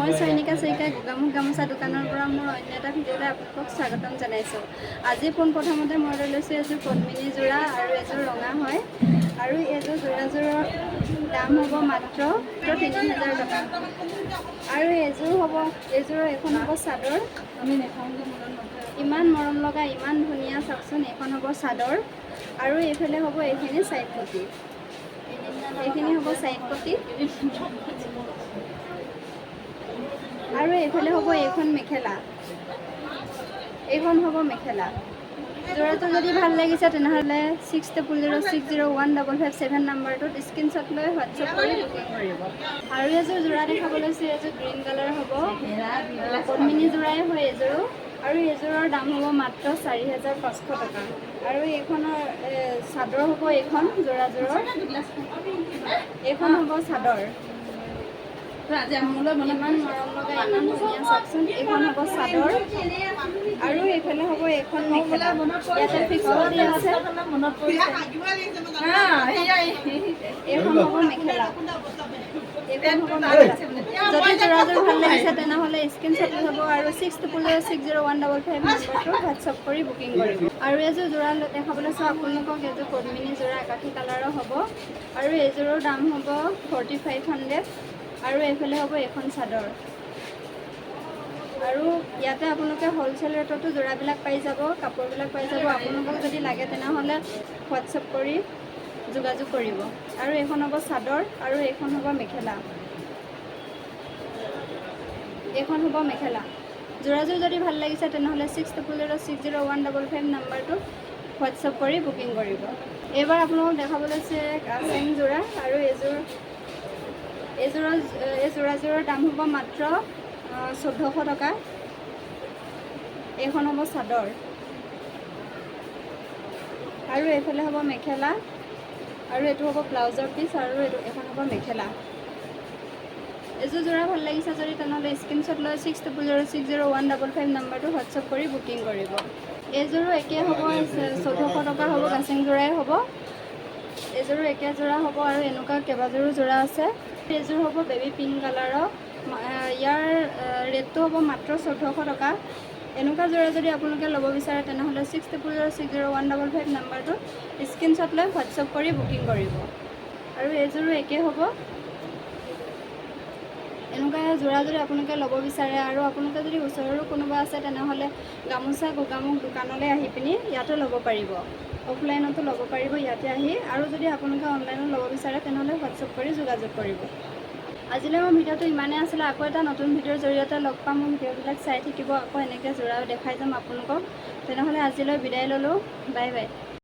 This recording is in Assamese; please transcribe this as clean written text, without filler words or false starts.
মই চয়নিকা শইকীয়া গোগামুখ গামোচা দোকানৰ পৰা মোৰ অন্য এটা ভিডিঅ'লৈ আপোনালোকক স্বাগতম জনাইছোঁ। আজি পোনপ্ৰথমতে মই লৈ লৈছোঁ এযোৰ পদ্মিনী যোৰা আৰু এযোৰ ৰঙা হয় আৰু এযোৰ যোৰাযোৰৰ দাম হ'ব মাত্ৰ ৩,০০০ টকা আৰু এইযোৰৰ এখন হ'ব চাদৰ। ইমান মৰম লগা ইমান ধুনীয়া চাওকচোন, এখন হ'ব চাদৰ আৰু এইফালে হ'ব এইখিনি চাইড পটি, এইখিনি হ'ব চাইড পটি আৰু এইফালে হ'ব এইখন মেখেলা, এইখন হ'ব মেখেলা। যোৰাটো যদি ভাল লাগিছে তেনেহ'লে 6006015557 নম্বৰটোত স্ক্ৰীনশ্বট লৈ হোৱাটছআপ কৰি বুকিং কৰিব। আৰু এযোৰ যোৰা দেখা লৈছে, এযোৰ গ্ৰীণ কালাৰ হ'ব, পদ্মিনী যোৰাই হয় এযোৰো আৰু এইযোৰৰ দাম হ'ব মাত্ৰ ৪,৫০০ টকা আৰু এইখনৰ চাদৰ হ'ব, এইখন যোৰাযোৰৰ এইখন হ'ব চাদৰ। ইমান মৰম লগা ইমান ধুনীয়া চাওকচোন, এইখন হ'ব চাদৰ আৰু এইফালে হ'ব এইখন মেখেলা। ইয়াতে ফিক্স কৰি আছে, এইখন হ'ব মেখেলা, এইখন হ'ব মেখেলা। যদি যোৰাযোৰ ভাল লাগিছে তেনেহ'লে স্ক্ৰীনশ্বট হ'ব আৰু 60060155 নম্বৰটো হোৱাটছআপ কৰি বুকিং কৰিব। আৰু এযোৰ যোৰা দেখাবলৈ চাওঁ আপোনালোকক, এযোৰ পদ্মিনী যোৰা আকাশী কালাৰৰ হ'ব আৰু এইযোৰৰ দাম হ'ব 4500 আৰু এইফালে হ'ব এইখন চাদৰ। আৰু ইয়াতে আপোনালোকে হ'লচেল ৰেটতো যোৰাবিলাক পাই যাব, কাপোৰবিলাক পাই যাব। আপোনালোকক যদি লাগে তেনেহ'লে হোৱাটছআপ কৰি যোগাযোগ কৰিব। আৰু এইখন হ'ব চাদৰ আৰু এইখন হ'ব মেখেলা, এইখন হ'ব মেখেলা। যোৰাযোৰ যদি ভাল লাগিছে তেনেহ'লে 60060155 নম্বৰটো হোৱাটছআপ কৰি বুকিং কৰিব। এইবাৰ আপোনালোকক দেখাব লৈছে কাছেং যোৰা আৰু এই যোৰাযোৰৰ দাম হ'ব মাত্ৰ ১৪০০ টকা। এইখন হ'ব চাদৰ আৰু এইফালে হ'ব মেখেলা আৰু এইটো হ'ব ব্লাউজৰ পিচ আৰু এইখন হ'ব মেখেলা। এযোৰ যোৰা ভাল লাগিছে যদি তেনেহ'লে স্ক্ৰীনশ্বট লৈ 60060155 নম্বৰটো হোৱাটছআপ কৰি বুকিং কৰিব। এইযোৰো একে হ'ব, ১৪০০ টকা হ'ব, কাছেং যোৰাই হ'ব। এইযোৰো একে যোৰা হ'ব আৰু এনেকুৱা কেইবাযোৰো যোৰা আছে। এইযোৰ হ'ব বেবী পিংক কালাৰৰ, ইয়াৰ ৰেটটো হ'ব মাত্ৰ ১৪০০ টকা। এনেকুৱা যোৰা যদি আপোনালোকে ল'ব বিচাৰে তেনেহ'লে 60060155 নম্বৰটো স্ক্ৰীনশ্বট লৈ হোৱাটছআপ কৰি বুকিং কৰিব। আৰু এইযোৰো একে হ'ব। এনেকুৱা যোৰা যদি আপোনালোকে ল'ব বিচাৰে আৰু আপোনালোকে যদি ওচৰৰো কোনোবা আছে তেনেহ'লে গামোচা গোগামুখ দোকানলৈ আহি পিনি ইয়াতো ল'ব পাৰিব, অফলাইনতো ল'ব পাৰিব ইয়াতে আহি। আৰু যদি আপোনালোকে অনলাইনত ল'ব বিচাৰে তেনেহ'লে হোৱাটছআপ কৰি যোগাযোগ কৰিব। আজিলৈ মোৰ ভিডিঅ'টো ইমানেই আছিলে। আকৌ এটা নতুন ভিডিঅ'ৰ জৰিয়তে লগ পাম। মোৰ ভিডিঅ'বিলাক চাই থাকিব, আকৌ এনেকৈ যোৰা দেখাই যাম আপোনালোকক। তেনেহ'লে আজিলৈ বিদায় ল'লোঁ, বাই বাই।